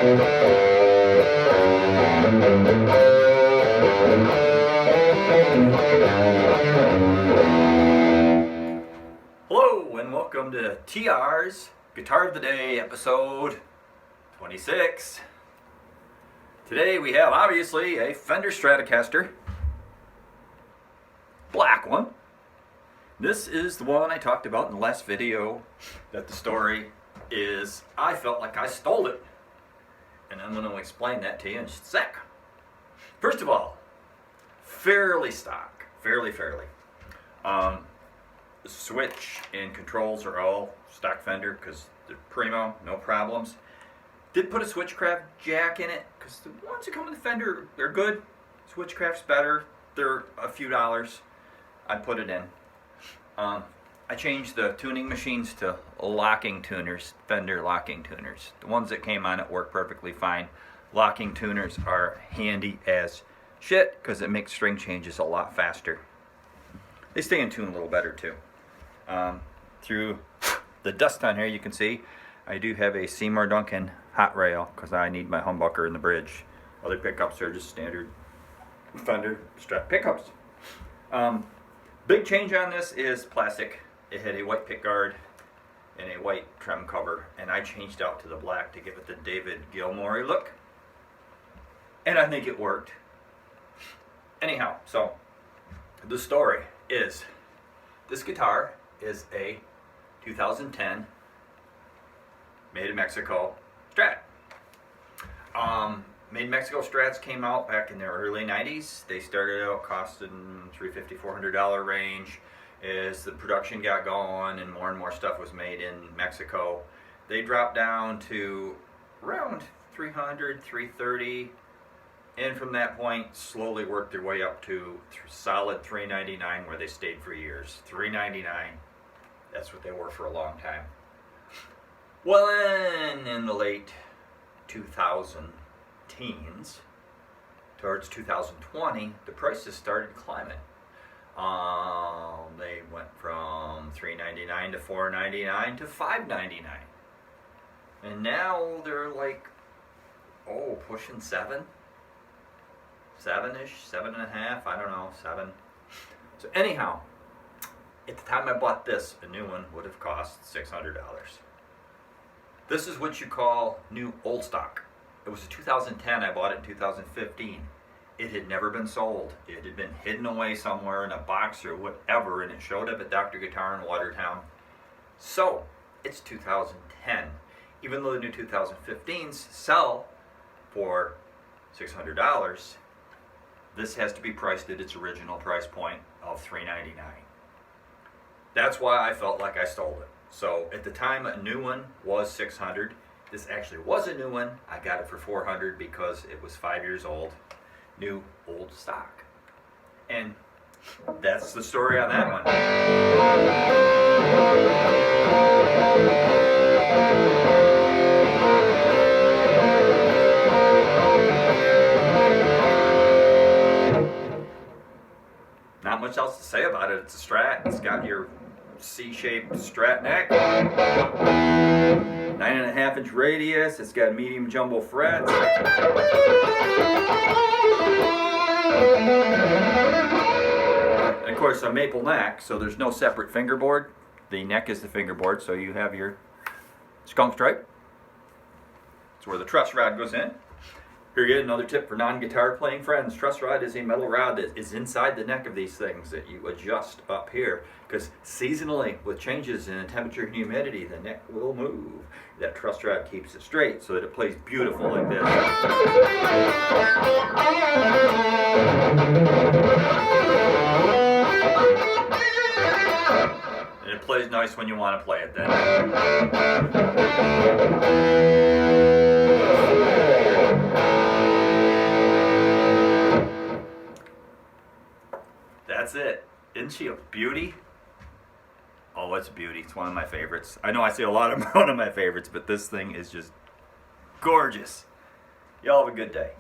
Hello and welcome to TR's Guitar of the Day, episode 26. Today we have obviously a Fender Stratocaster, black one. This is the one I talked about in the last video, that the story is I felt like I stole it. And I'm going to explain that to you in just a sec. First of all, fairly stock, fairly. The switch and controls are all stock Fender because they're primo, no problems. Did put a Switchcraft jack in it because the ones that come with the Fender, they're good. Switchcraft's better. They're a few dollars. I put it in. I changed the tuning machines to locking tuners, Fender locking tuners. The ones that came on it work perfectly fine. Locking tuners are handy as shit because it makes string changes a lot faster. They stay in tune a little better too. Through the dust on here you can see I do have a Seymour Duncan hot rail because I need my humbucker in the bridge. Other pickups are just standard Fender Strat pickups. Big change on this is plastic. It had a white pick guard and a white trim cover, and I changed out to the black to give it the David Gilmour look, and I think it worked. Anyhow, so the story is this guitar is a 2010 made in Mexico Strat. Made in Mexico Strats came out back in the early 90s. They started out costing $350, $400 range. As the production got going and more stuff was made in Mexico, they dropped down to around $300, $330, and from that point slowly worked their way up to solid $399, where they stayed for years. $399, that's what they were for a long time. Well, then in the late 2000 teens, towards 2020, the prices started climbing. They went from $399 to $499 to $599, and now they're like, pushing $7-ish, $7.50. I don't know, $7. So anyhow, at the time I bought this, a new one would have cost $600. This is what you call new old stock. It was a 2010, I bought it in 2015. It had never been sold. It had been hidden away somewhere in a box or whatever, and it showed up at Dr. Guitar in Watertown. So, it's 2010. Even though the new 2015s sell for $600, this has to be priced at its original price point of $399. That's why I felt like I stole it. So, at the time, a new one was $600. This actually was a new one. I got it for $400 because it was 5 years old. New old stock. And that's the story on that one. Not much else to say about it. It's a Strat. It's got your C-shaped Strat neck, 9.5-inch radius. It's got medium jumbo frets. And of course, a maple neck, so there's no separate fingerboard. The neck is the fingerboard, so you have your skunk stripe. It's where the truss rod goes in. Here you get another tip for non-guitar playing friends. Truss rod is a metal rod that is inside the neck of these things that you adjust up here, because seasonally, with changes in temperature and humidity, the neck will move. That truss rod keeps it straight so that it plays beautiful like this. And it plays nice when you want to play it then. That's it. Isn't she a beauty? Oh, it's a beauty. It's one of my favorites. I know I say a lot of one of my favorites, but this thing is just gorgeous. Y'all have a good day.